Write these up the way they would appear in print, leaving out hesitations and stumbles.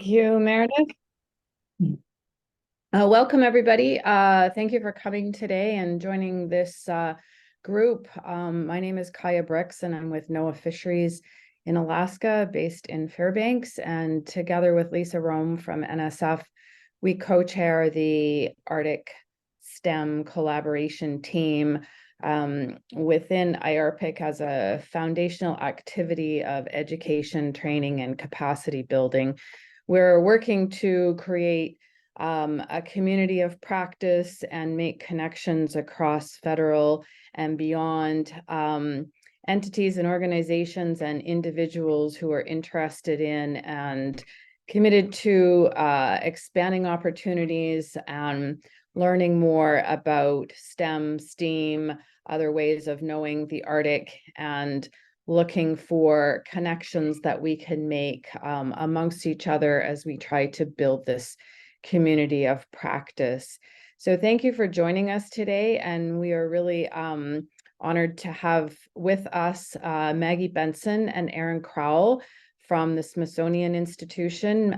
You, Meredith. Welcome, everybody. Thank you for coming today and joining this group. My name is Kaya Bricks, and I'm with NOAA Fisheries in Alaska, based in Fairbanks. And together with Lisa Rome from NSF, we co-chair the Arctic STEM collaboration team within IARPC as a foundational activity of education, training, and capacity building. We're working to create a community of practice and make connections across federal and beyond entities and organizations and individuals who are interested in and committed to expanding opportunities and learning more about STEM, STEAM, other ways of knowing the Arctic, and looking for connections that we can make amongst each other as we try to build this community of practice. So thank you for joining us today, and we are really honored to have with us Maggie Benson and Aron Crowell from the Smithsonian Institution.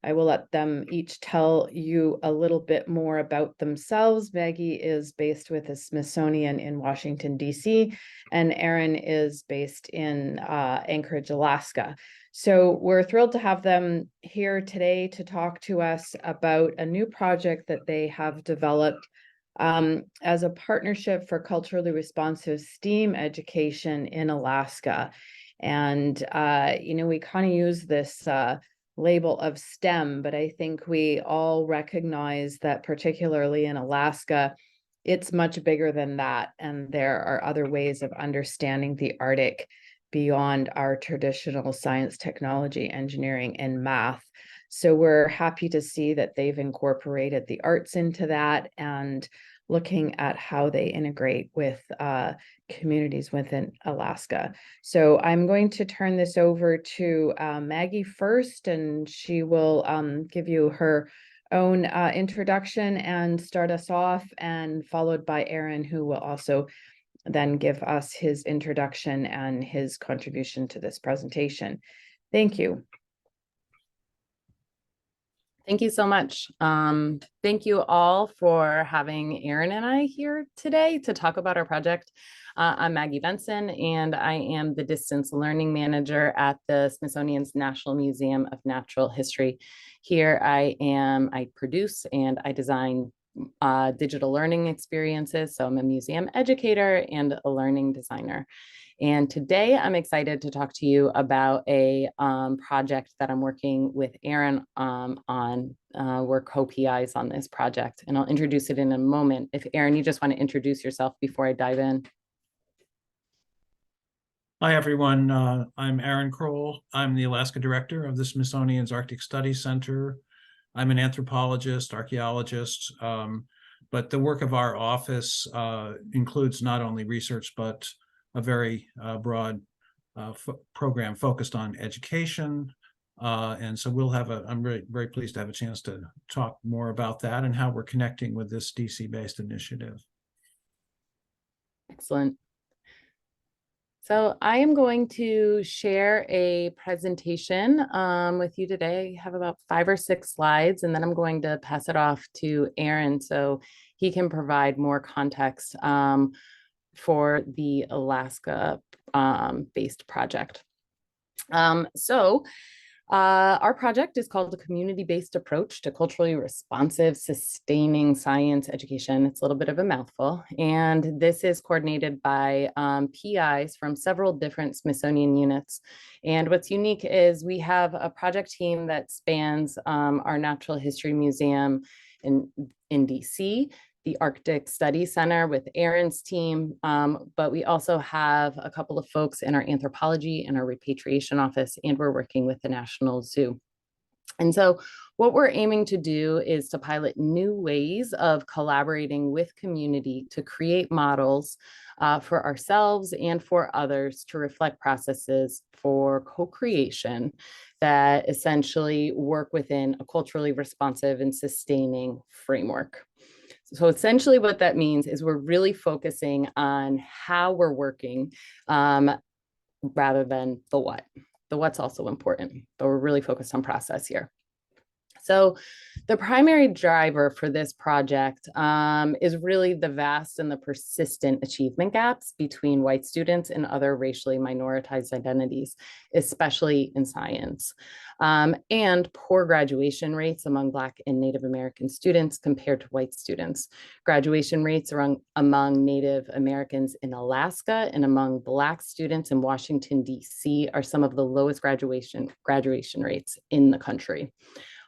I will let them each tell you a little bit more about themselves. Maggie is based with the Smithsonian in Washington, D.C., and Aron is based in Anchorage, Alaska. So we're thrilled to have them here today to talk to us about a new project that they have developed as a partnership for culturally responsive STEAM education in Alaska. And, we kind of use this label of STEM, but I think we all recognize that particularly in Alaska, it's much bigger than that. And there are other ways of understanding the Arctic beyond our traditional science, technology, engineering, and math. So we're happy to see that they've incorporated the arts into that and looking at how they integrate with communities within Alaska. So I'm going to turn this over to Maggie first, and she will give you her own introduction and start us off, and followed by Aron, who will also then give us his introduction and his contribution to this presentation. Thank you. Thank you so much. Thank you all for having Aron and I here today to talk about our project. I'm Maggie Benson, and I am the Distance Learning Manager at the Smithsonian's National Museum of Natural History. Here I produce and I design digital learning experiences. So I'm a museum educator and a learning designer. And today I'm excited to talk to you about a project that I'm working with Aron on. We're co-PIs on this project, and I'll introduce it in a moment. If Aron, you just want to introduce yourself before I dive in. Hi, everyone. I'm Aron Crowell. I'm the Alaska Director of the Smithsonian's Arctic Studies Center. I'm an anthropologist, archaeologist, but the work of our office includes not only research, but a very broad program focused on education. And so I'm very pleased to have a chance to talk more about that and how we're connecting with this DC-based initiative. Excellent. So I am going to share a presentation with you today. I have about 5 or 6 slides, and then I'm going to pass it off to Aron so he can provide more context for the Alaska based project. Our project is called the Community-Based Approach to Culturally Responsive, Sustaining Science Education. It's a little bit of a mouthful. And this is coordinated by PIs from several different Smithsonian units. And what's unique is we have a project team that spans our Natural History Museum in DC, the Arctic Studies Center with Aron's team, but we also have a couple of folks in our anthropology and our repatriation office, and we're working with the National Zoo. And so what we're aiming to do is to pilot new ways of collaborating with community to create models for ourselves and for others to reflect processes for co-creation that essentially work within a culturally responsive and sustaining framework. So essentially what that means is we're really focusing on how we're working rather than the what. The what's also important, but we're really focused on process here. So the primary driver for this project is really the vast and the persistent achievement gaps between white students and other racially minoritized identities, especially in science, and poor graduation rates among Black and Native American students compared to white students. Graduation rates among Native Americans in Alaska and among Black students in Washington, D.C. are some of the lowest graduation rates in the country.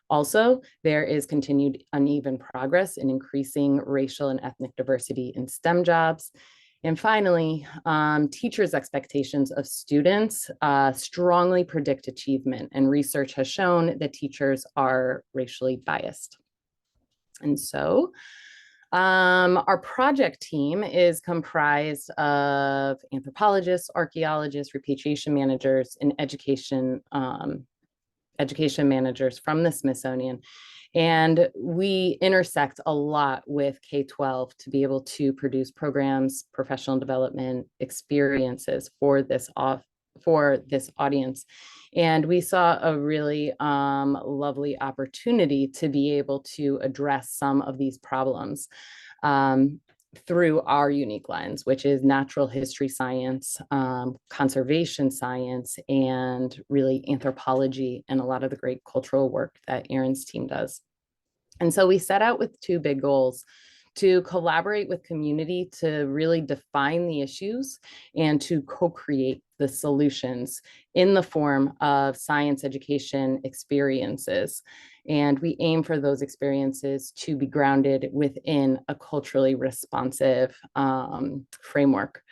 Also, there is continued uneven progress in increasing racial and ethnic diversity in STEM jobs. And finally, teachers' expectations of students strongly predict achievement, and research has shown that teachers are racially biased. And so, our project team is comprised of anthropologists, archaeologists, repatriation managers, and education managers from the Smithsonian. And we intersect a lot with K-12 to be able to produce programs, professional development experiences for this audience. And we saw a really lovely opportunity to be able to address some of these problems through our unique lens, which is natural history science, conservation science, and really anthropology, and a lot of the great cultural work that Aron's team does. And so we set out with two big goals: to collaborate with community to really define the issues and to co-create the solutions in the form of science education experiences. And we aim for those experiences to be grounded within a culturally responsive framework.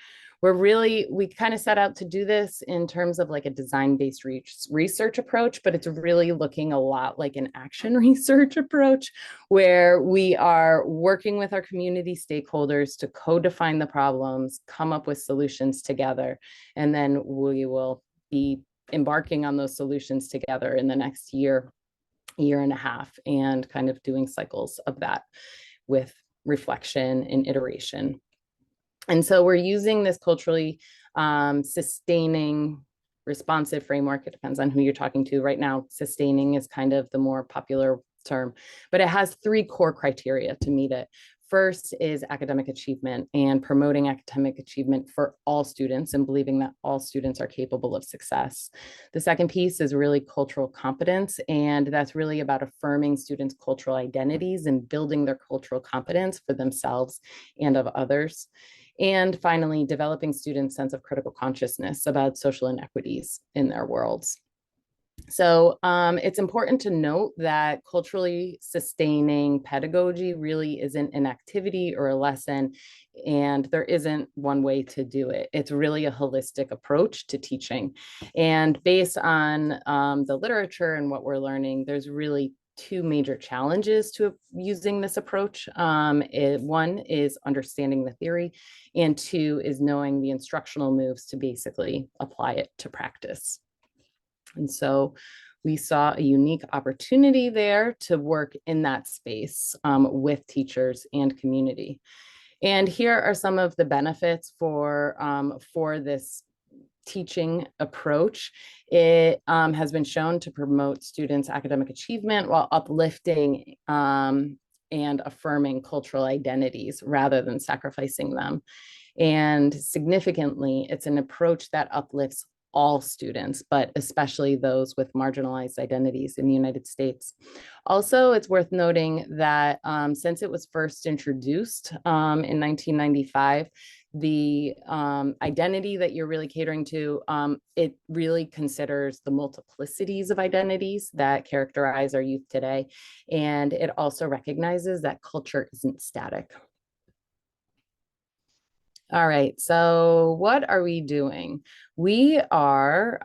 We kind of set out to do this in terms of like a design-based research approach, but it's really looking a lot like an action research approach, where we are working with our community stakeholders to co-define the problems, come up with solutions together, and then we will be embarking on those solutions together in the next year and a half, and kind of doing cycles of that with reflection and iteration. And so we're using this culturally sustaining responsive framework. It depends on who you're talking to. Right now, sustaining is kind of the more popular term, but it has three core criteria to meet it. First is academic achievement, and promoting academic achievement for all students and believing that all students are capable of success. The second piece is really cultural competence, and that's really about affirming students' cultural identities and building their cultural competence for themselves and of others. And finally, developing students' sense of critical consciousness about social inequities in their worlds. So it's important to note that culturally sustaining pedagogy really isn't an activity or a lesson, and there isn't one way to do it. It's really a holistic approach to teaching. And based on the literature and what we're learning, there's really two major challenges to using this approach. One is understanding the theory, and two is knowing the instructional moves to basically apply it to practice. And so we saw a unique opportunity there to work in that space with teachers and community. And here are some of the benefits for this teaching approach. It has been shown to promote students' academic achievement while uplifting and affirming cultural identities rather than sacrificing them. And significantly, it's an approach that uplifts all students, but especially those with marginalized identities in the United States. Also, it's worth noting that since it was first introduced in 1995, the identity that you're really catering to, it really considers the multiplicities of identities that characterize our youth today. And it also recognizes that culture isn't static. All right, so what are we doing? We are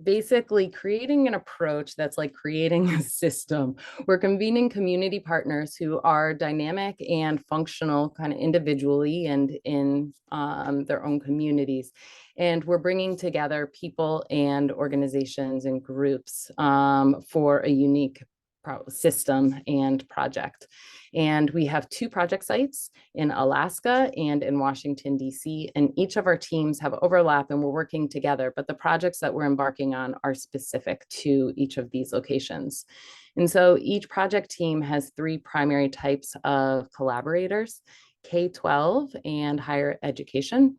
basically creating an approach that's like creating a system. We're convening community partners who are dynamic and functional kind of individually and in their own communities. And we're bringing together people and organizations and groups for a unique system and project. And we have 2 project sites in Alaska and in Washington, D.C. And each of our teams have overlap and we're working together, but the projects that we're embarking on are specific to each of these locations. And so each project team has 3 primary types of collaborators: K-12 and higher education,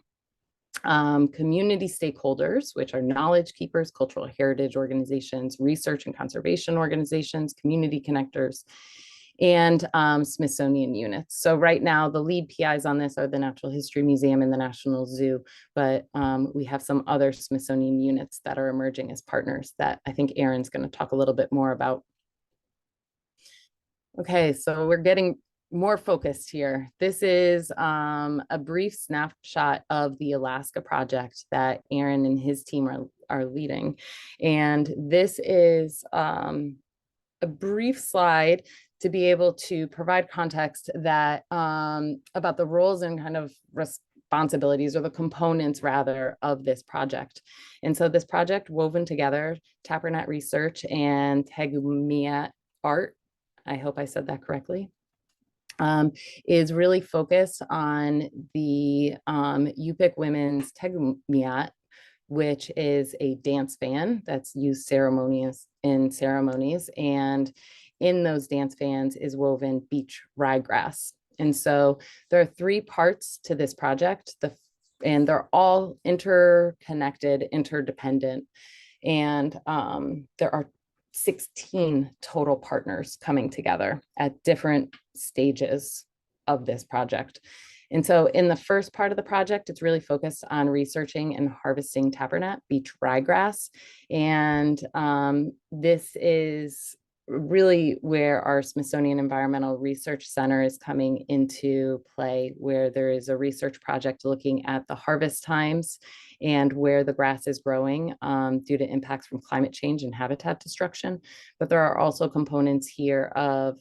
community stakeholders, which are knowledge keepers, cultural heritage organizations, research and conservation organizations, community connectors, and Smithsonian units. So right now, the lead PIs on this are the Natural History Museum and the National Zoo, but we have some other Smithsonian units that are emerging as partners that I think Aron's going to talk a little bit more about. Okay, so we're getting more focused here. This is a brief snapshot of the Alaska project that Aron and his team are leading. And this is a brief slide to be able to provide context that about the roles and kind of responsibilities, or the components rather, of this project. And so this project, woven together, Tapronet Research and Tegumiat Art, I hope I said that correctly, is really focused on the Yupik Women's Tegumiat, which is a dance fan that's used in ceremonies. And in those dance fans is woven beach ryegrass. And so there are 3 parts to this project, and they're all interconnected, interdependent. And there are 16 total partners coming together at different stages of this project. And so in the first part of the project, it's really focused on researching and harvesting tapronet beach ryegrass. And this is really where our Smithsonian Environmental Research Center is coming into play, where there is a research project looking at the harvest times and where the grass is growing due to impacts from climate change and habitat destruction. But there are also components here of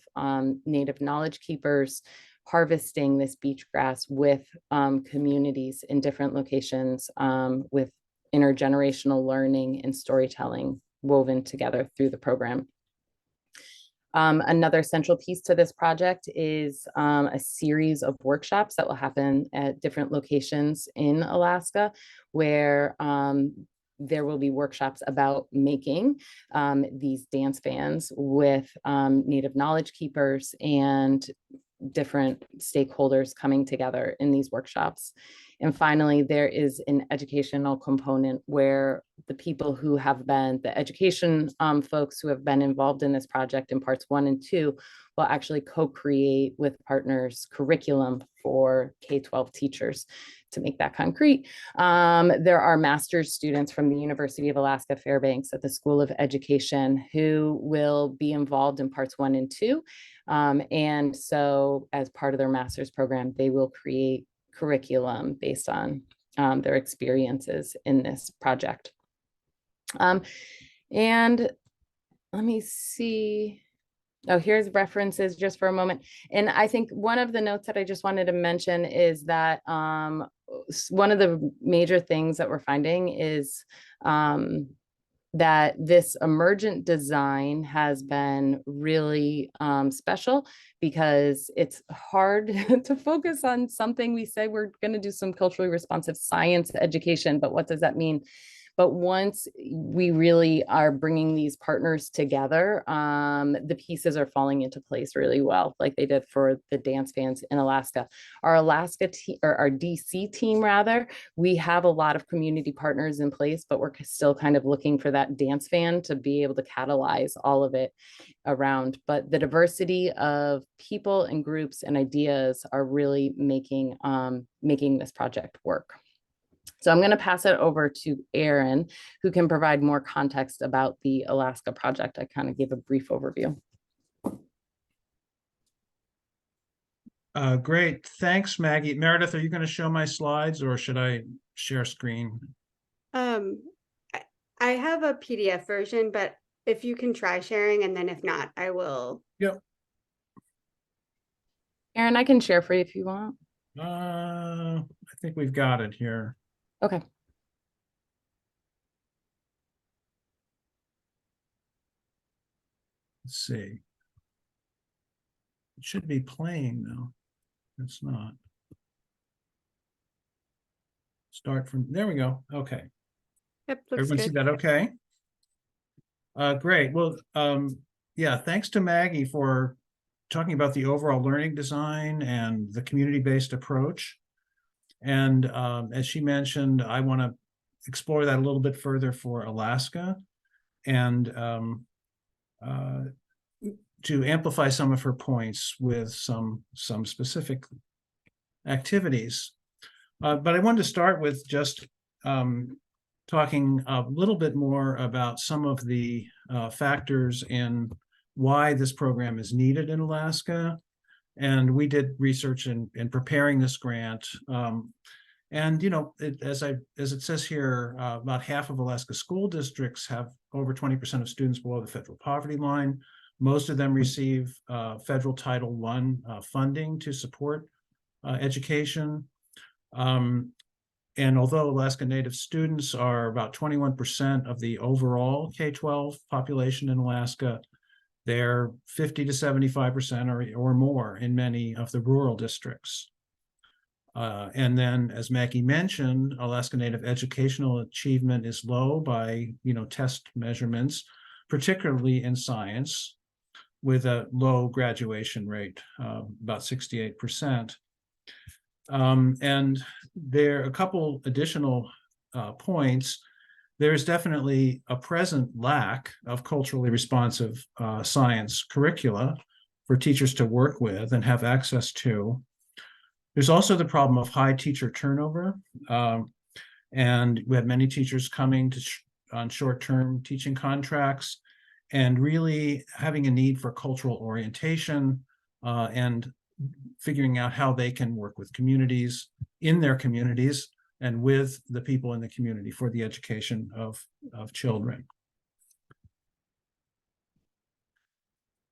native knowledge keepers harvesting this beach grass with communities in different locations, with intergenerational learning and storytelling woven together through the program. Another central piece to this project is a series of workshops that will happen at different locations in Alaska, where there will be workshops about making these dance fans with native knowledge keepers and different stakeholders coming together in these workshops. And finally, there is an educational component where the people who have been, the education folks who have been involved in this project in parts 1 and 2 will actually co-create with partners curriculum for K-12 teachers. To make that concrete, there are master's students from the University of Alaska Fairbanks at the School of Education who will be involved in parts 1 and 2. And so as part of their master's program, they will create curriculum based on their experiences in this project. And let me see. Oh, here's references just for a moment. And I think one of the notes that I just wanted to mention is that one of the major things that we're finding is that this emergent design has been really special, because it's hard to focus on something. We say we're going to do some culturally responsive science education, but what does that mean? But once we really are bringing these partners together, the pieces are falling into place really well, like they did for the dance fans in Alaska. Our Alaska or our DC team, rather, we have a lot of community partners in place, but we're still kind of looking for that dance fan to be able to catalyze all of it around. But the diversity of people and groups and ideas are really making this project work. So I'm going to pass it over to Aron, who can provide more context about the Alaska project. I kind of gave a brief overview. Great. Thanks, Maggie. Meredith, are you going to show my slides, or should I share screen? I have a PDF version, but if you can try sharing, and then if not, I will. Yep. Aron, I can share for you if you want. I think we've got it here. Okay. Let's see. It should be playing though. It's not. Start from, there we go. Okay. Yep, looks Everyone see good. that okay? Great. Well, yeah, thanks to Maggie for talking about the overall learning design and the community-based approach. And as she mentioned, I want to explore that a little bit further for Alaska and to amplify some of her points with some specific activities. But I wanted to start with just talking a little bit more about some of the factors in why this program is needed in Alaska. And we did research in preparing this grant. And, you know, as it says here, about half of Alaska school districts have over 20% of students below the federal poverty line. Most of them receive federal Title I funding to support education. And although Alaska Native students are about 21% of the overall K-12 population in Alaska, they're 50 to 75% or more in many of the rural districts. And then, as Maggie mentioned, Alaska Native educational achievement is low by, you know, test measurements, particularly in science, with a low graduation rate, about 68%. And there are a couple additional points. There's definitely a present lack of culturally responsive science curricula for teachers to work with and have access to. There's also the problem of high teacher turnover. And we have many teachers coming on short-term teaching contracts and really having a need for cultural orientation and figuring out how they can work with communities, in their communities, and with the people in the community for the education of children.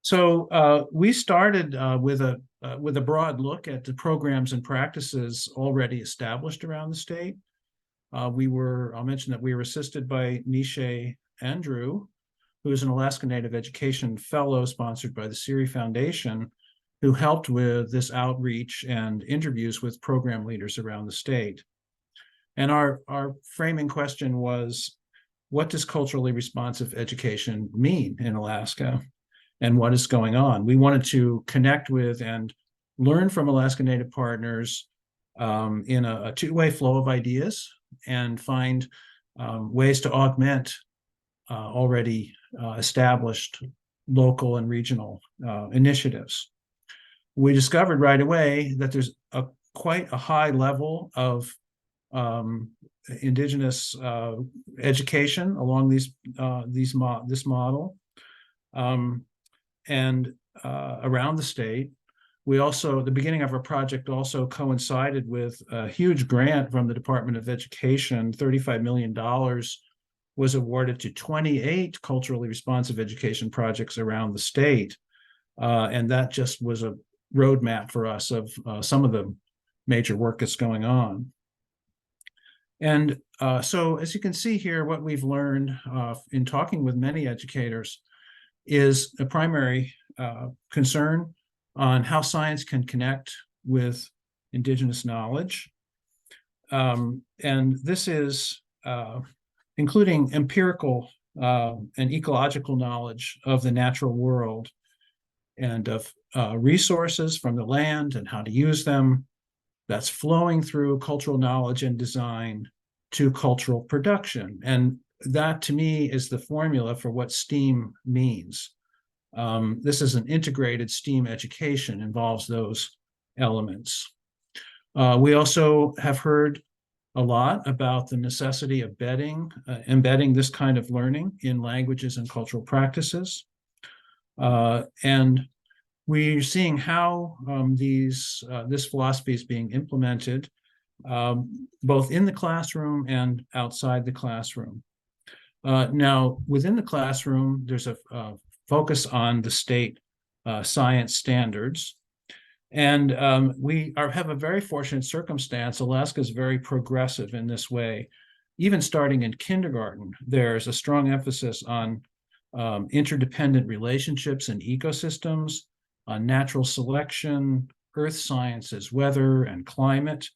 So we started with a broad look at the programs and practices already established around the state. I'll mention that we were assisted by Nisha Andrew, who is an Alaska Native Education Fellow sponsored by the CIRI Foundation, who helped with this outreach and interviews with program leaders around the state. And our framing question was, what does culturally responsive education mean in Alaska? And what is going on? We wanted to connect with and learn from Alaska Native partners in a two-way flow of ideas and find ways to augment already established local and regional initiatives. We discovered right away that there's quite a high level of Indigenous education along this model. And around the state, we also, the beginning of our project also coincided with a huge grant from the Department of Education. $35 million was awarded to 28 culturally responsive education projects around the state. And that just was a roadmap for us of some of the major work that's going on. And so as you can see here, what we've learned in talking with many educators is a primary concern on how science can connect with Indigenous knowledge. And this is including empirical and ecological knowledge of the natural world and of resources from the land and how to use them. That's flowing through cultural knowledge and design to cultural production. And that, to me, is the formula for what STEAM means. This is an integrated STEAM education, involves those elements. We also have heard a lot about the necessity of embedding this kind of learning in languages and cultural practices. And we're seeing how this philosophy is being implemented both in the classroom and outside the classroom. Now, within the classroom, there's a focus on the state science standards. And we have a very fortunate circumstance. Alaska is very progressive in this way. Even starting in kindergarten, there's a strong emphasis on interdependent relationships and ecosystems, natural selection, earth sciences, weather and climate.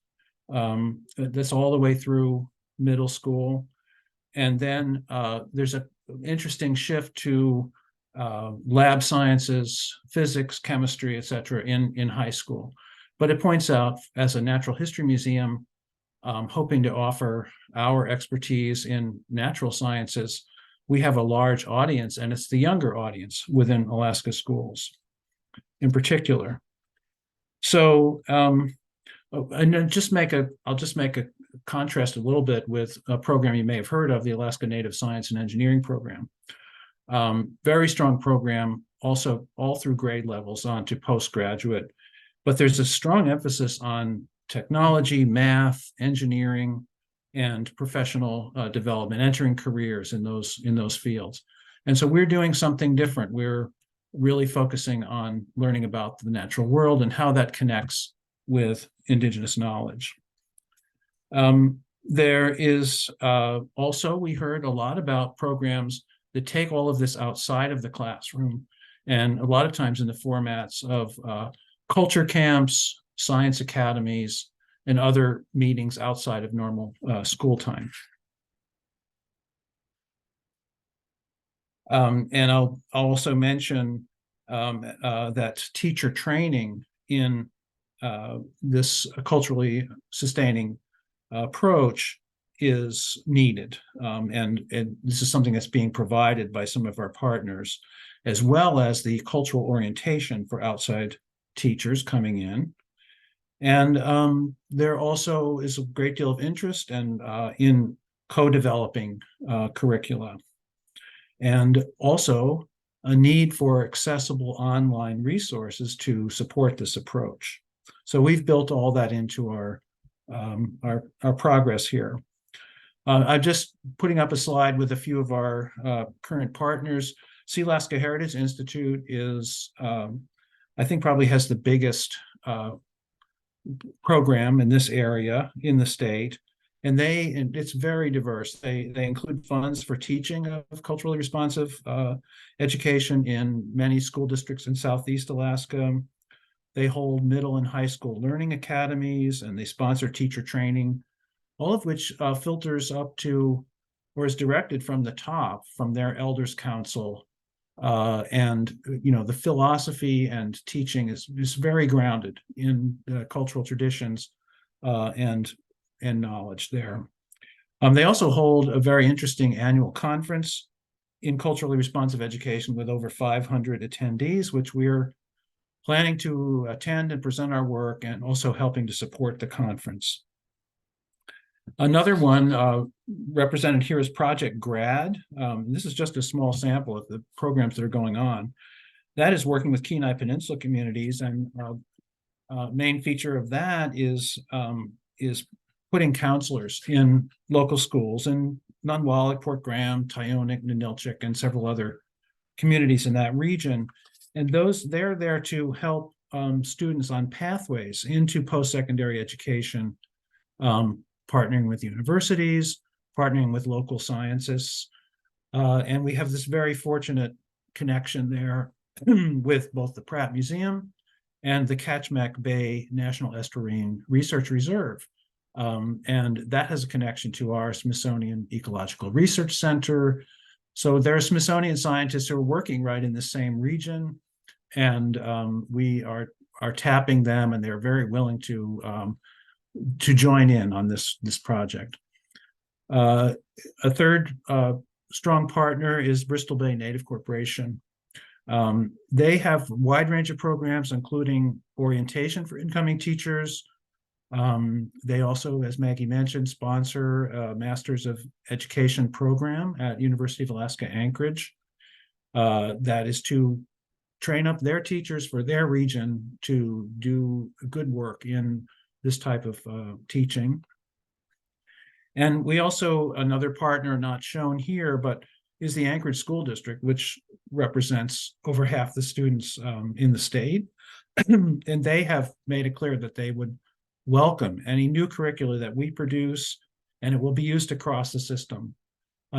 That's all the way through middle school. And then there's an interesting shift to lab sciences, physics, chemistry, et cetera, in high school. But it points out, as a natural history museum, hoping to offer our expertise in natural sciences, we have a large audience, and it's the younger audience within Alaska schools in particular. So, and I'll just make a contrast a little bit with a program you may have heard of, the Alaska Native Science and Engineering Program. Very strong program, also all through grade levels on to postgraduate. But there's a strong emphasis on technology, math, engineering, and professional development, entering careers in those fields. And so we're doing something different. We're really focusing on learning about the natural world and how that connects with Indigenous knowledge. There is also, we heard a lot about programs that take all of this outside of the classroom, and a lot of times in the formats of culture camps, science academies, and other meetings outside of normal school time. And I'll also mention that teacher training in this culturally sustaining approach is needed. And this is something that's being provided by some of our partners, as well as the cultural orientation for outside teachers coming in. And there also is a great deal of interest and in co-developing curricula, and also a need for accessible online resources to support this approach. So we've built all that into our progress here. I'm just putting up a slide with a few of our current partners. Sealaska Heritage Institute is, I think, probably has the biggest program in this area in the state, and it's very diverse. They include funds for teaching of culturally responsive education in many school districts in Southeast Alaska. They hold middle and high school learning academies, and they sponsor teacher training, all of which filters up to, or is directed from the top, from their elders council. And the philosophy and teaching is very grounded in cultural traditions and knowledge there. They also hold a very interesting annual conference in culturally responsive education with over 500 attendees, which we're planning to attend and present our work, and also helping to support the conference. Another one represented here is Project Grad. This is just a small sample of the programs that are going on. That is working with Kenai Peninsula communities, and main feature of that is putting counselors in local schools in Nunwalek, Port Graham, Tyonek, Ninilchik, and several other communities in that region. And they're there to help students on pathways into post-secondary education, partnering with universities, partnering with local scientists. And we have this very fortunate connection there with both the Pratt Museum and the Katchmack Bay National Estuarine Research Reserve. And that has a connection to our Smithsonian Ecological Research Center. So there are Smithsonian scientists who are working right in the same region, and we are tapping them, and they're very willing to join in on this project. A third strong partner is Bristol Bay Native Corporation. They have a wide range of programs, including orientation for incoming teachers. They also, as Maggie mentioned, sponsor a Masters of Education program at University of Alaska Anchorage. That is to train up their teachers for their region to do good work in this type of teaching. And we also, another partner not shown here, but is the Anchorage School District, which represents over half the students in the state. And they have made it clear that they would welcome any new curricula that we produce, and it will be used across the system.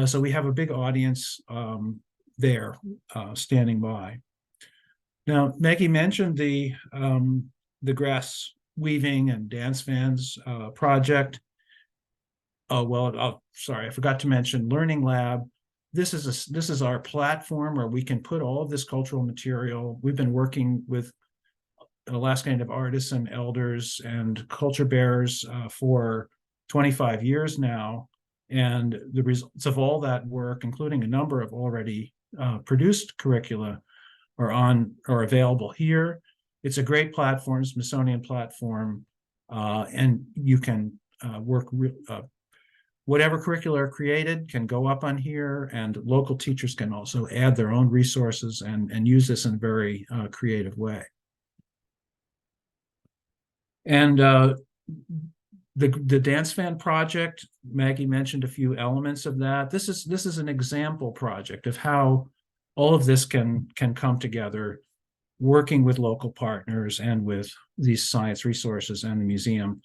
So we have a big audience there standing by. Now, Maggie mentioned the grass weaving and dance fans project. Oh, well, sorry, I forgot to mention Learning Lab. This is our platform where we can put all of this cultural material. We've been working with Alaska Native artists and elders and culture bearers for 25 years now. And the results of all that work, including a number of already produced curricula, are available here. It's a great platform, Smithsonian platform, and you can work. Whatever curricula are created can go up on here, and local teachers can also add their own resources and use this in a very creative way. And the dance fan project, Maggie mentioned a few elements of that. This is an example project of how all of this can come together, working with local partners and with these science resources and the museum.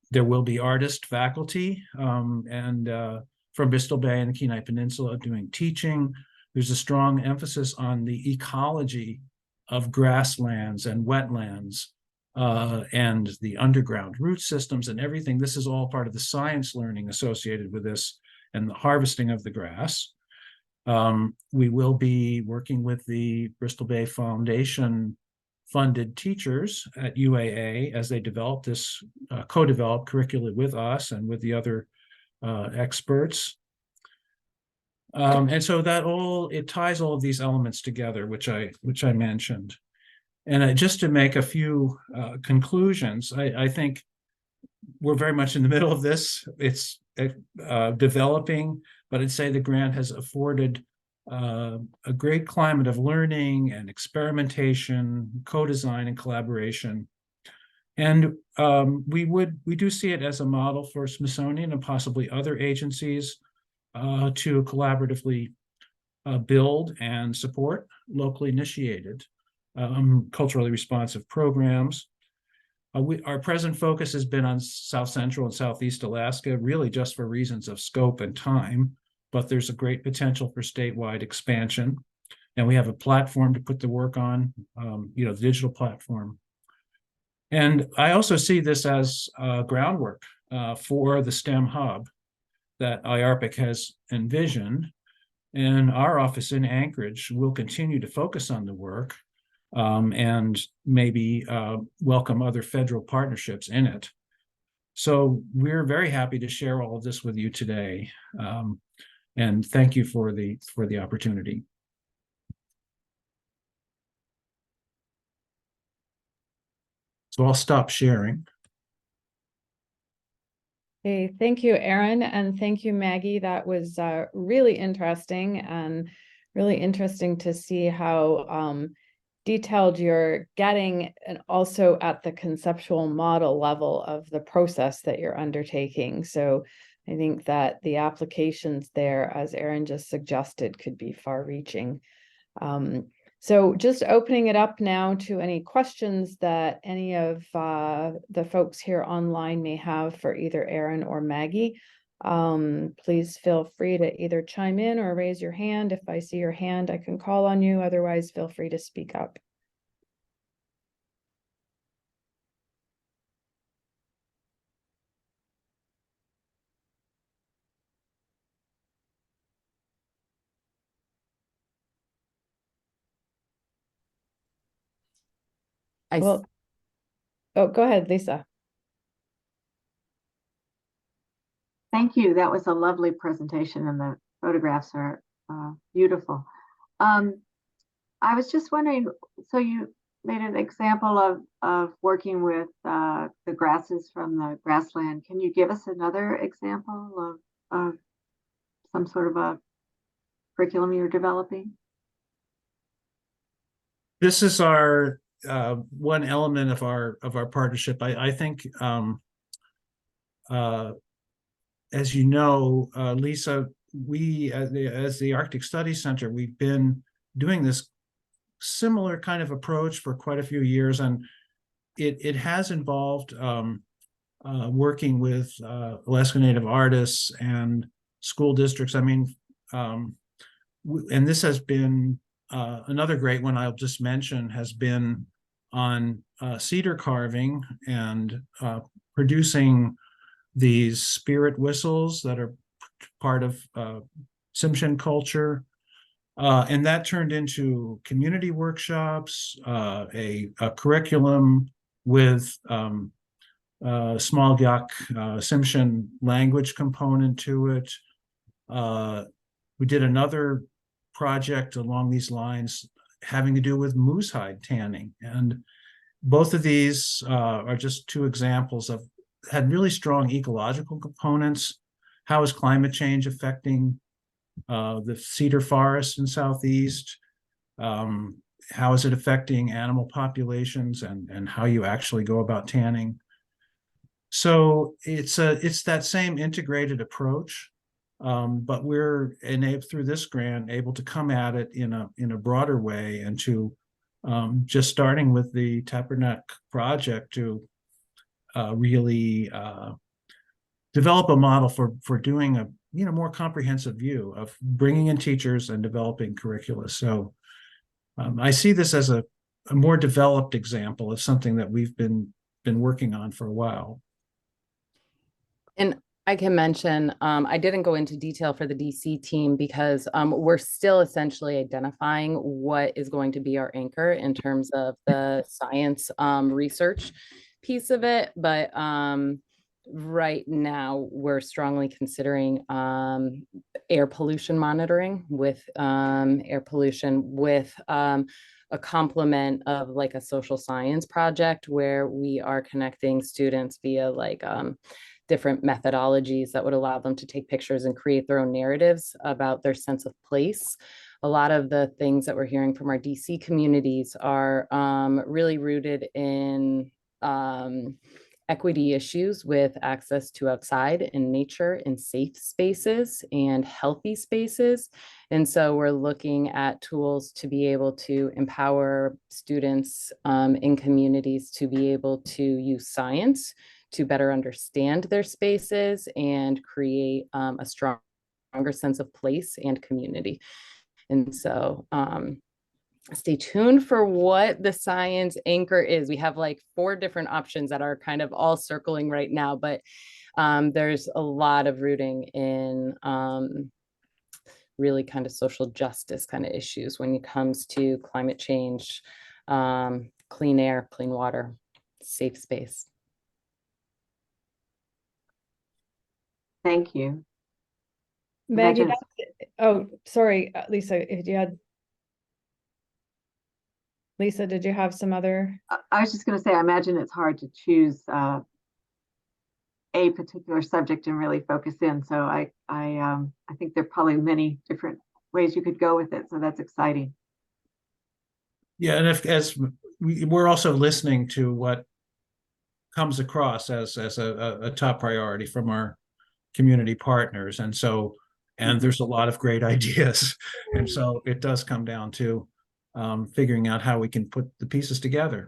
There will be artist faculty and from Bristol Bay and the Kenai Peninsula doing teaching. There's a strong emphasis on the ecology of grasslands and wetlands and the underground root systems and everything. This is all part of the science learning associated with this and the harvesting of the grass. We will be working with the Bristol Bay Foundation funded teachers at UAA as they develop this co-developed curricula with us and with the other experts. And so it ties all of these elements together, which I mentioned. And just to make a few conclusions, I think we're very much in the middle of this. It's developing, but I'd say the grant has afforded a great climate of learning and experimentation, co-design and collaboration. And we do see it as a model for Smithsonian and possibly other agencies to collaboratively build and support locally initiated culturally responsive programs. Our present focus has been on South Central and Southeast Alaska, really just for reasons of scope and time, but there's a great potential for statewide expansion. And we have a platform to put the work on, the digital platform. And I also see this as groundwork for the STEM hub that IARPC has envisioned. And our office in Anchorage will continue to focus on the work and maybe welcome other federal partnerships in it. So we're very happy to share all of this with you today. And thank you for the opportunity. So I'll stop sharing. Hey, thank you, Aron, and thank you, Maggie. That was really interesting and really interesting to see how detailed you're getting, and also at the conceptual model level of the process that you're undertaking. So I think that the applications there, as Aron just suggested, could be far-reaching. So just opening it up now to any questions that any of the folks here online may have for either Aron or Maggie. Please feel free to either chime in or raise your hand. If I see your hand, I can call on you. Otherwise, feel free to speak up. Oh, go ahead, Lisa. Thank you. That was a lovely presentation, and the photographs are beautiful. I was just wondering, so you made an example of working with the grasses from the grassland. Can you give us another example of some sort of a curriculum you're developing? This is our one element of our partnership. I think, as you know, Lisa, we as the Arctic Studies Center, we've been doing this similar kind of approach for quite a few years, and it has involved working with Alaska Native artists and school districts. I mean, and this has been another great one I'll just mention has been on cedar carving and producing these spirit whistles that are part of Tsimshian culture. And that turned into community workshops, a curriculum with small Gyak Tsimshian language component to it. We did another project along these lines having to do with moose hide tanning. And both of these are just two examples of had really strong ecological components. How is climate change affecting the cedar forest in Southeast? How is it affecting animal populations and how you actually go about tanning? So it's that same integrated approach, but we're through this grant able to come at it in a broader way and to just starting with the Tabernac project to really develop a model for doing a more comprehensive view of bringing in teachers and developing curricula. So I see this as a more developed example of something that we've been working on for a while. And I can mention, I didn't go into detail for the DC team because we're still essentially identifying what is going to be our anchor in terms of the science research piece of it. But right now we're strongly considering air pollution monitoring with air pollution with a complement of like a social science project where we are connecting students via like different methodologies that would allow them to take pictures and create their own narratives about their sense of place. A lot of the things that we're hearing from our DC communities are really rooted in equity issues with access to outside and nature and safe spaces and healthy spaces. And so we're looking at tools to be able to empower students in communities to be able to use science to better understand their spaces and create a stronger sense of place and community. And so stay tuned for what the science anchor is. We have like 4 different options that are kind of all circling right now, but there's a lot of rooting in really kind of social justice kind of issues when it comes to climate change, clean air, clean water, safe space. Thank you. Maggie, Imagine oh, sorry, Lisa, if you had. Lisa, did you have some other? I was just going to say, I imagine it's hard to choose a particular subject and really focus in. So I think there are probably many different ways you could go with it. So that's exciting. Yeah, and as we're also listening to what comes across as a top priority from our community partners, and there's a lot of great ideas, and so it does come down to figuring out how we can put the pieces together.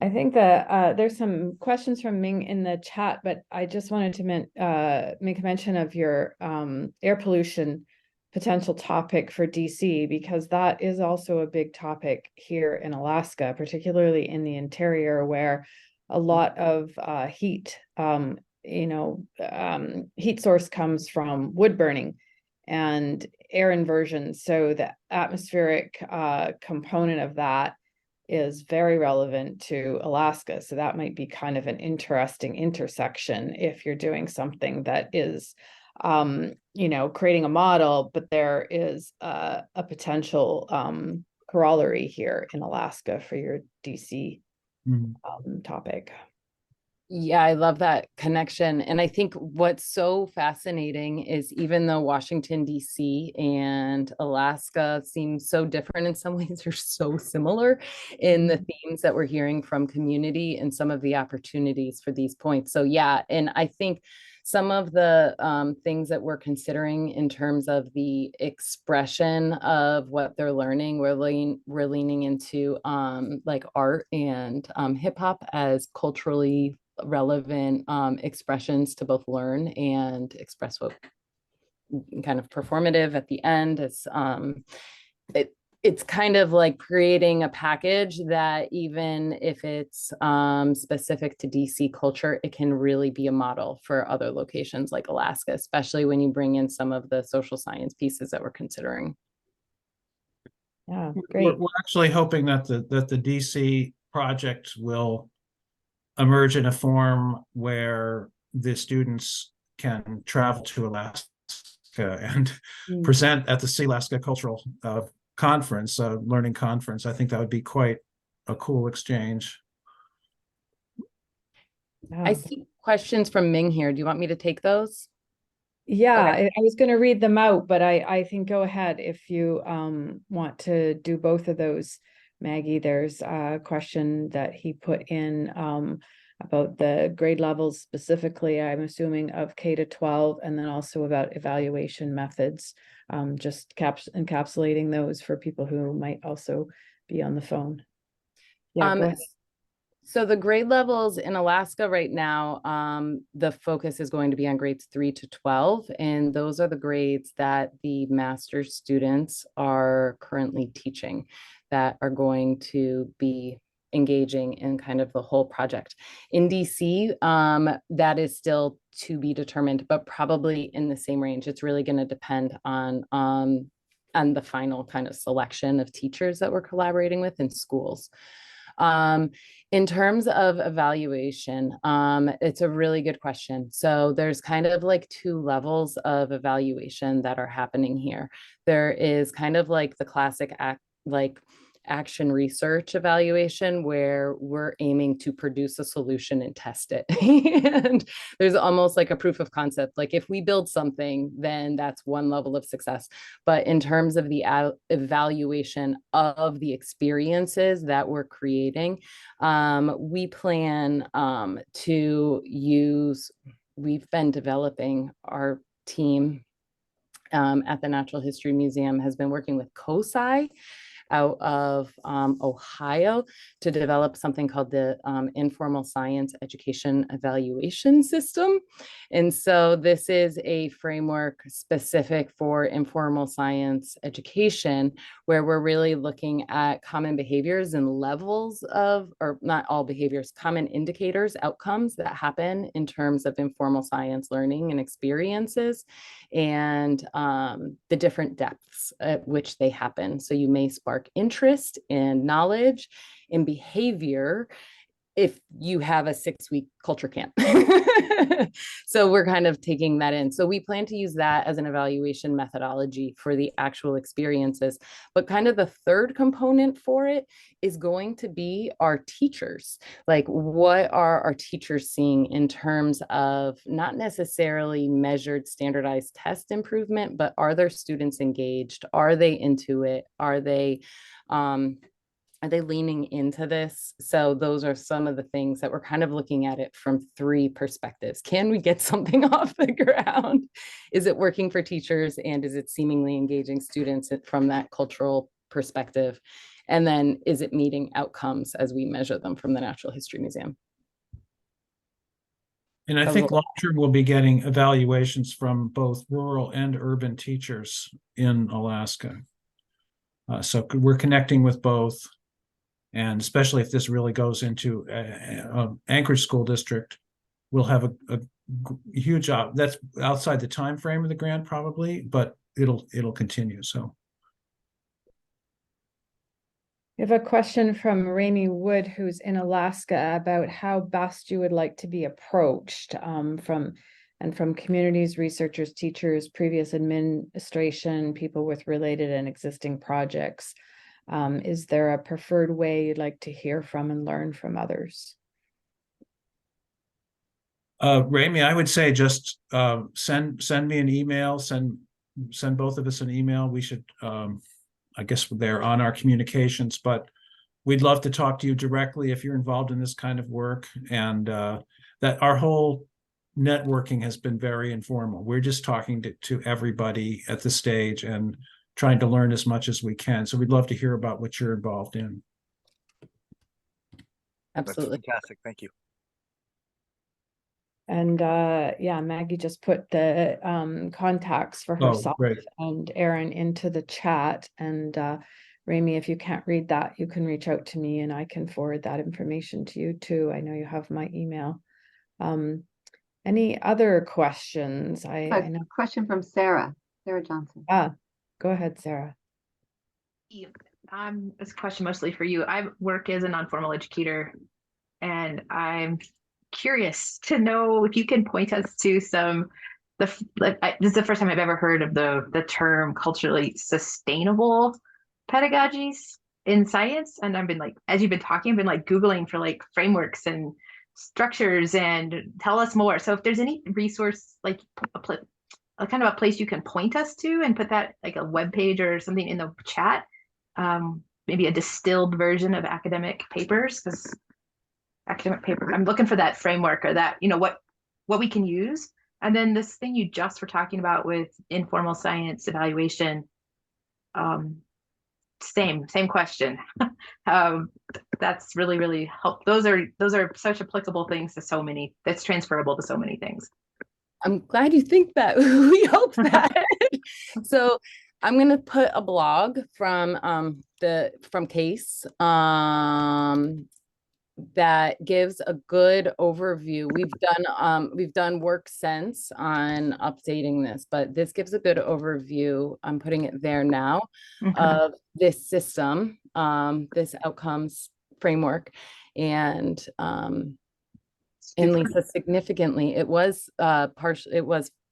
I think that there's some questions from Ming in the chat, but I just wanted to make a mention of your air pollution potential topic for DC, because that is also a big topic here in Alaska, particularly in the interior, where a lot of heat, heat source comes from wood burning and air inversion. So the atmospheric component of that is very relevant to Alaska. So that might be kind of an interesting intersection if you're doing something that is, creating a model, but there is a potential corollary here in Alaska for your DC topic. Yeah, I love that connection. And I think what's so fascinating is even though Washington, D.C. and Alaska seem so different in some ways, they're so similar in the themes that we're hearing from community and some of the opportunities for these points. So yeah, and I think some of the things that we're considering in terms of the expression of what they're learning, we're leaning into like art and hip hop as culturally relevant expressions to both learn and express what kind of performative at the end. It's kind of like creating a package that even if it's specific to DC culture, it can really be a model for other locations like Alaska, especially when you bring in some of the social science pieces that we're considering. Yeah, We're, great. we're actually hoping that the DC project will emerge in a form where the students can travel to Alaska and present at the Sealaska Cultural Conference, learning conference. I think that would be quite a cool exchange. Yeah. I see questions from Ming here. Do you want me to take those? Yeah, Okay. I was going to read them out, but I think go ahead if you want to do both of those, Maggie. There's a question that he put in about the grade levels specifically, I'm assuming of K to 12, and then also about evaluation methods, just encapsulating those for people who might also be on the phone. Yeah, go ahead. So the grade levels in Alaska right now, the focus is going to be on grades 3 to 12, and those are the grades that the master's students are currently teaching that are going to be engaging in kind of the whole project. In DC, that is still to be determined, but probably in the same range. It's really going to depend on the final kind of selection of teachers that we're collaborating with in schools. In terms of evaluation, it's a really good question. So there's kind of like two levels of evaluation that are happening here. There is kind of like the classic action research evaluation where we're aiming to produce a solution and test it. And there's almost like a proof of concept. Like if we build something, then that's one level of success. But in terms of the evaluation of the experiences that we're creating, we plan to use, we've been developing, our team at the Natural History Museum has been working with COSI out of Ohio to develop something called the Informal Science Education Evaluation System. And so this is a framework specific for informal science education, where we're really looking at common behaviors and levels of, or not all behaviors, common indicators, outcomes that happen in terms of informal science learning and experiences, and the different depths at which they happen. So you may spark interest and knowledge in behavior if you have a 6-week culture camp. So we're kind of taking that in. So we plan to use that as an evaluation methodology for the actual experiences. But kind of the third component for it is going to be our teachers. Like, what are our teachers seeing in terms of not necessarily measured standardized test improvement, but are their students engaged? Are they into it? Are they leaning into this? So those are some of the things that we're kind of looking at it from 3 perspectives. Can we get something off the ground? Is it working for teachers? And is it seemingly engaging students from that cultural perspective? And then is it meeting outcomes as we measure them from the Natural History Museum? And I think long-term we'll be getting evaluations from both rural and urban teachers in Alaska. So we're connecting with both. And especially if this really goes into Anchorage School District, we'll have a huge job. That's outside the time frame of the grant probably, but it'll continue. So We have a question from Rainey Wood, who's in Alaska, about how best you would like to be approached from communities, researchers, teachers, previous administration, people with related and existing projects. Is there a preferred way you'd like to hear from and learn from others? Rami, I would say just send me an email, send both of us an email. We should, I guess they're on our communications, but we'd love to talk to you directly if you're involved in this kind of work. And that our whole networking has been very informal. We're just talking to everybody at the stage and trying to learn as much as we can. So we'd love to hear about what you're involved in. Absolutely. That's fantastic. Thank you. And yeah, Maggie just put the contacts for Oh, herself great. and Aron into the chat. And Rami, if you can't read that, you can reach out to me and I can forward that information to you too. I know you have my email. Any other questions? I know. Question from Sarah Johnson. Go ahead, Sarah. This question mostly for you. I work as a non-formal educator, and I'm curious to know if you can point us to some. This is the first time I've ever heard of the term culturally sustainable pedagogies in science, and I've been like, as you've been talking, I've been like Googling for like frameworks and structures and tell us more. So if there's any resource, like a kind of a place you can point us to and put that like a web page or something in the chat, maybe a distilled version of academic papers, because academic paper, I'm looking for that framework or that, what we can use. And then this thing you just were talking about with informal science evaluation, same question. That's really, really helpful. Those are such applicable things to so many, that's transferable to so many things. I'm glad you think that. We hope that. So I'm going to put a blog from CASE that gives a good overview. We've done work since on updating this, but this gives a good overview. I'm putting it there now of this system, this outcomes framework, and Lisa, significantly,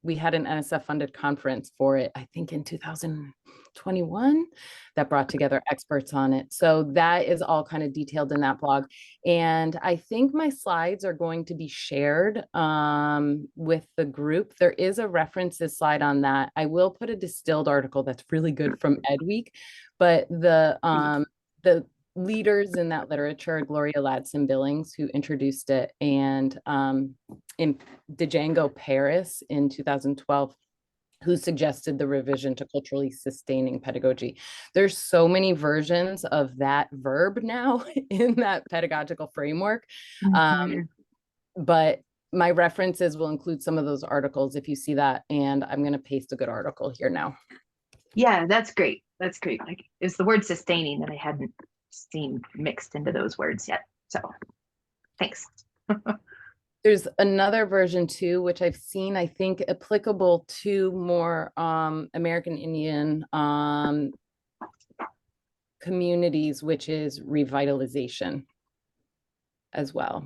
we had an NSF funded conference for it, I think in 2021, that brought together experts on it. So that is all kind of detailed in that blog. And I think my slides are going to be shared with the group. There is a references slide on that. I will put a distilled article that's really good from EdWeek, but the leaders in that literature, Gloria Ladson-Billings, who introduced it, and in Django Paris in 2012, who suggested the revision to culturally sustaining pedagogy. There's so many versions of that verb now in that pedagogical framework. But my references will include some of those articles if you see that, and I'm going to paste a good article here now. Yeah, that's great. That's great. Like, it's the word sustaining that I hadn't seen mixed into those words yet. So thanks. There's another version too, which I've seen, I think, applicable to more American Indian communities, which is revitalization as well.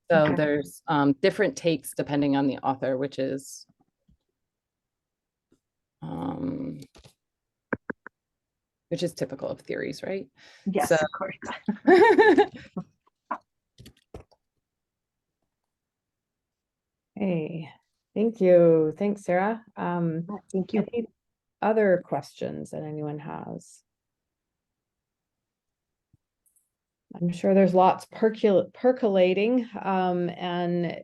So okay. There's different takes depending on the author, which is typical of theories, right? Yes, so, of course. Hey, thank you. Thanks, Sarah. Thank you. Any other questions that anyone has? I'm sure there's lots percolating, and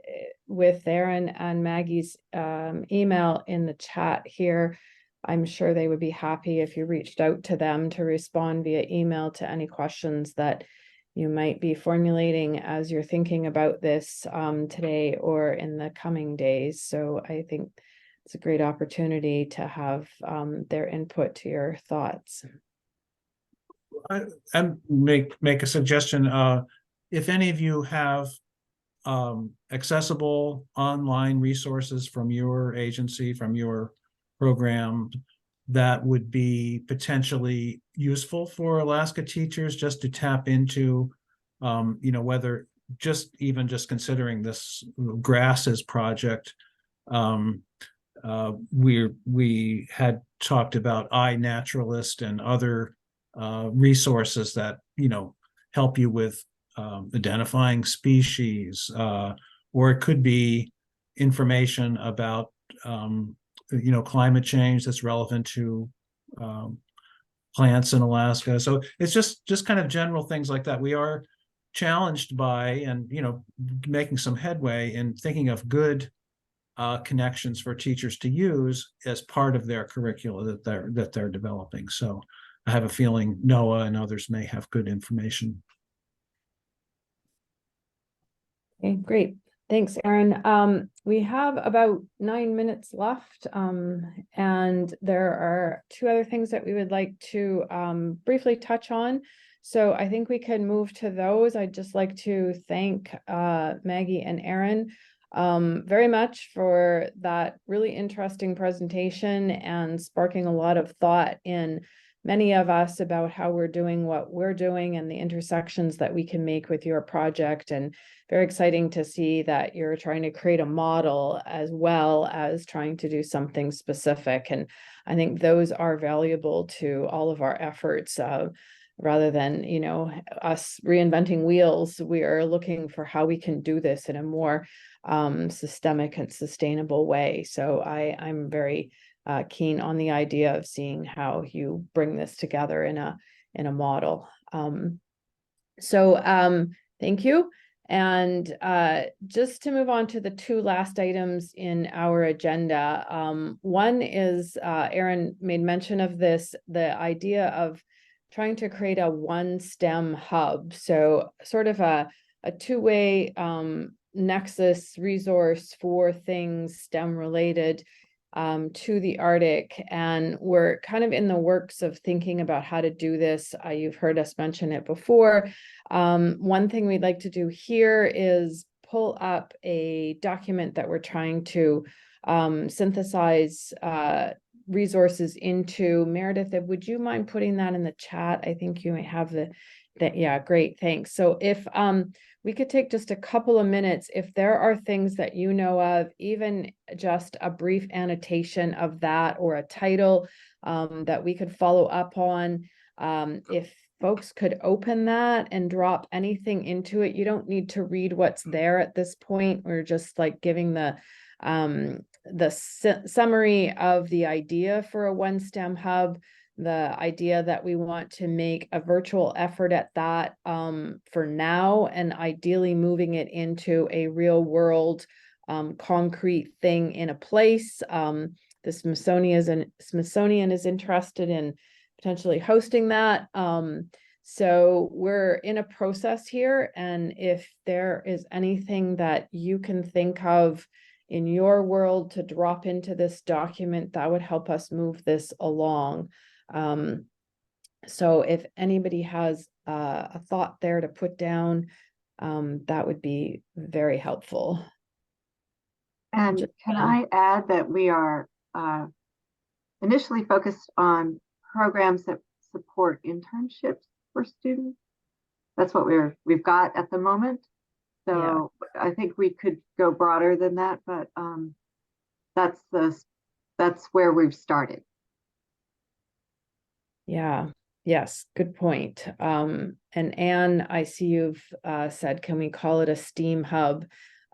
with Aron and Maggie's email in the chat here, I'm sure they would be happy if you reached out to them to respond via email to any questions that you might be formulating as you're thinking about this today or in the coming days. So I think it's a great opportunity to have their input to your thoughts. I make a suggestion. If any of you have accessible online resources from your agency, from your program, that would be potentially useful for Alaska teachers, just to tap into, whether just considering this grasses project. We had talked about iNaturalist and other resources that help you with identifying species, or it could be information about climate change that's relevant to plants in Alaska. So it's just kind of general things like that. We are challenged by and making some headway in thinking of good connections for teachers to use as part of their curricula that they're developing. So I have a feeling Noah and others may have good information. Okay, great. Thanks, Aron. We have about 9 minutes left, and there are two other things that we would like to briefly touch on. So I think we can move to those. I'd just like to thank Maggie and Aron very much for that really interesting presentation and sparking a lot of thought in many of us about how we're doing what we're doing and the intersections that we can make with your project. And very exciting to see that you're trying to create a model as well as trying to do something specific. And I think those are valuable to all of our efforts. Rather than, us reinventing wheels, we are looking for how we can do this in a more systemic and sustainable way. So I'm very keen on the idea of seeing how you bring this together in a model. Thank you. And just to move on to the two last items in our agenda. One is, Aron made mention of this, the idea of trying to create a one STEM hub. So sort of a two-way nexus resource for things STEM related to the Arctic. And we're kind of in the works of thinking about how to do this. You've heard us mention it before. One thing we'd like to do here is pull up a document that we're trying to synthesize resources into. Meredith, would you mind putting that in the chat? I think you might have that. Yeah, great, thanks. So if we could take just a couple of minutes, if there are things that you know of, even just a brief annotation of that or a title that we could follow up on. If folks could open that and drop anything into it, you don't need to read what's there at this point. We're just like giving the summary of the idea for a one STEM hub, the idea that we want to make a virtual effort at that for now, and ideally moving it into a real world concrete thing in a place. The Smithsonian is interested in potentially hosting that. So we're in a process here, and if there is anything that you can think of in your world to drop into this document, that would help us move this along. So if anybody has a thought there to put down, that would be very helpful. And can I add that we are initially focused on programs that support internships for students. That's what we've got at the moment. So yeah. I think we could go broader than that, but that's where we've started. Yeah. Yes. Good point. And Anne, I see you've said, can we call it a STEAM hub?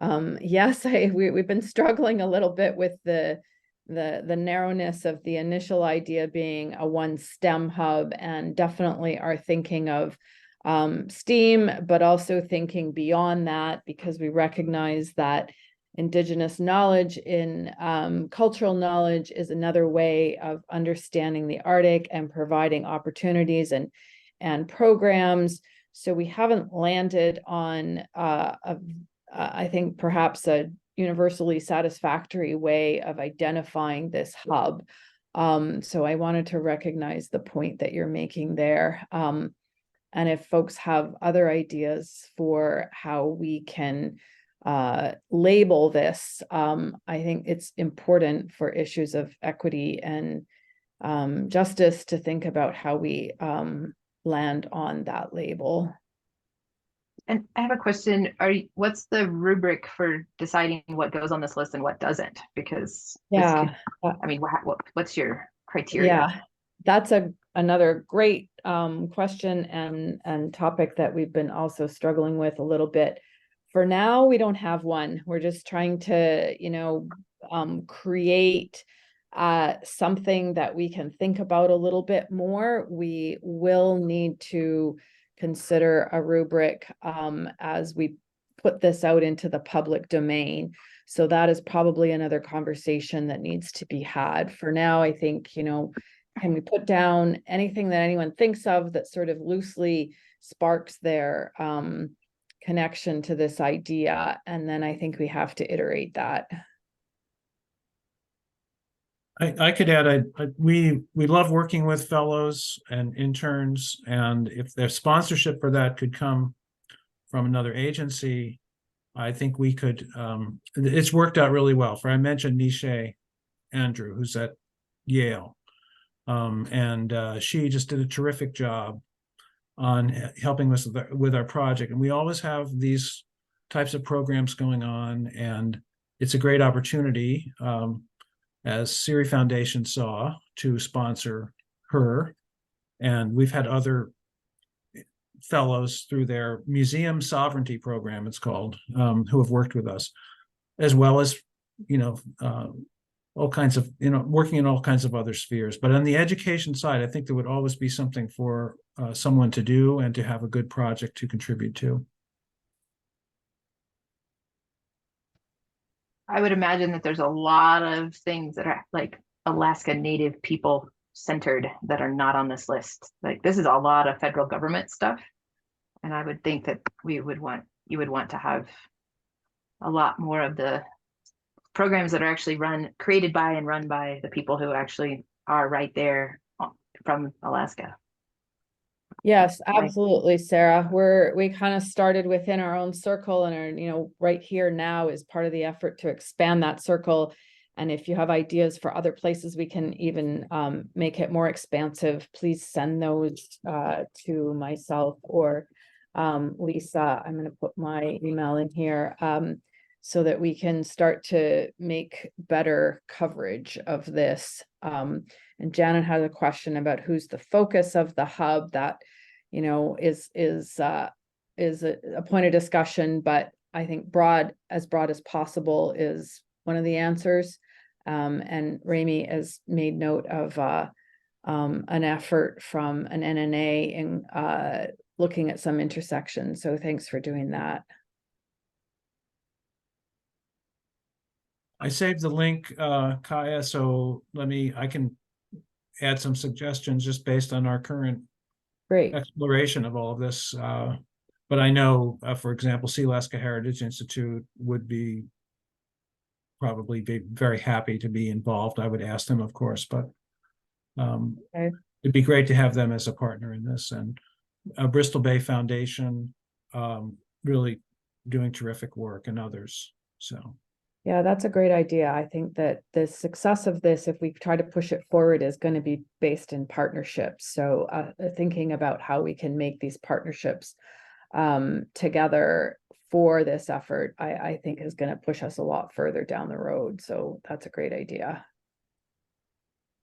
Yes, we've been struggling a little bit with the narrowness of the initial idea being a one STEM hub, and definitely are thinking of STEAM, but also thinking beyond that, because we recognize that Indigenous knowledge in cultural knowledge is another way of understanding the Arctic and providing opportunities and programs. So we haven't landed on I think perhaps a universally satisfactory way of identifying this hub. So I wanted to recognize the point that you're making there. And if folks have other ideas for how we can label this, I think it's important for issues of equity and justice to think about how we land on that label. And I have a question. What's the rubric for deciding what goes on this list and what doesn't? Because what's your criteria? Yeah, that's another great question and topic that we've been also struggling with a little bit. For now, we don't have one. We're just trying to, create something that we can think about a little bit more. We will need to consider a rubric as we put this out into the public domain. So that is probably another conversation that needs to be had. For now, I think, can we put down anything that anyone thinks of that sort of loosely sparks their connection to this idea. And then I think we have to iterate that. I could add, we love working with fellows and interns, and if their sponsorship for that could come from another agency, I think we could, it's worked out really well. I mentioned Nisha Andrew, who's at Yale. And she just did a terrific job on helping us with our project. And we always have these types of programs going on, and it's a great opportunity, as CIRI Foundation saw, to sponsor her. And we've had other fellows through their museum sovereignty program, it's called, who have worked with us, as well as, all kinds of, working in all kinds of other spheres. But on the education side, I think there would always be something for someone to do and to have a good project to contribute to. I would imagine that there's a lot of things that are like Alaska Native people centered that are not on this list. Like, this is a lot of federal government stuff. And I would think that you would want to have a lot more of the programs that are actually created by and run by the people who actually are right there from Alaska. Yes, absolutely, Sarah. We kind of started within our own circle, and are, right here now is part of the effort to expand that circle. And if you have ideas for other places, we can even make it more expansive. Please send those to myself or Lisa. I'm going to put my email in here so that we can start to make better coverage of this. And Janet has a question about who's the focus of the hub. That, is a point of discussion, but I think broad as possible is one of the answers. And Rami has made note of an effort from an NNA in looking at some intersections. So thanks for doing that. I saved the link, Kaya, so I can add some suggestions just based on our current Great. exploration of all of this. But I know, for example, Sealaska Heritage Institute would probably be very happy to be involved. I would ask them, of course, but Okay. it'd be great to have them as a partner in this. And Bristol Bay Foundation, really doing terrific work, and others. So. Yeah, that's a great idea. I think that the success of this, if we try to push it forward, is going to be based in partnerships. So thinking about how we can make these partnerships together for this effort, I think is going to push us a lot further down the road. So that's a great idea.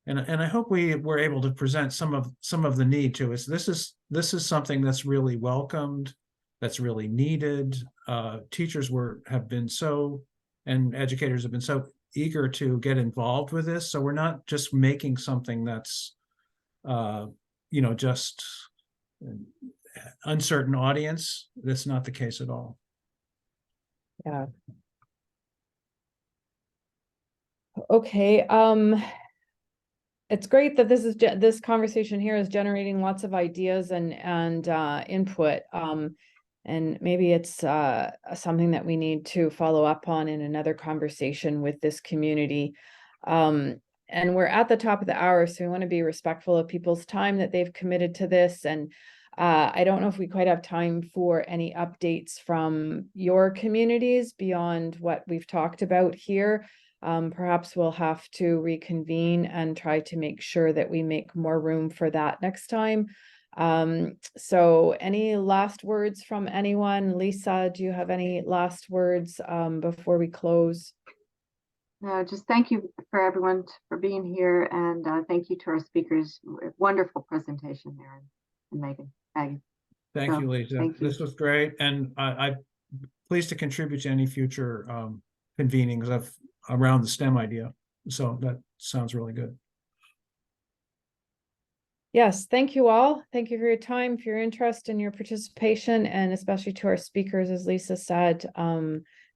And I hope we were able to present some of the need to us. This is something that's really welcomed, that's really needed. Teachers have been so, and educators have been so eager to get involved with this. So we're not just making something that's, just uncertain audience. That's not the case at all. Yeah. Okay. It's great that this conversation here is generating lots of ideas and input. And maybe it's something that we need to follow up on in another conversation with this community. And we're at the top of the hour, so we want to be respectful of people's time that they've committed to this. And I don't know if we quite have time for any updates from your communities beyond what we've talked about here. Perhaps we'll have to reconvene and try to make sure that we make more room for that next time. So any last words from anyone? Lisa, do you have any last words before we close? No, just thank you for everyone for being here, and thank you to our speakers. Wonderful presentation, Aaron and Megan. Thank you, Lisa. This was great, and I'm pleased to contribute to any future convenings around the STEM idea. So that sounds really good. Yes, thank you all. Thank you for your time, for your interest and your participation, and especially to our speakers, as Lisa said.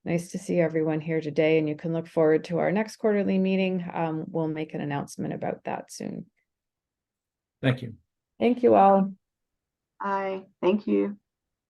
Nice to see everyone here today, and you can look forward to our next quarterly meeting. We'll make an announcement about that soon. Thank you. Thank you all. Bye. Thank you.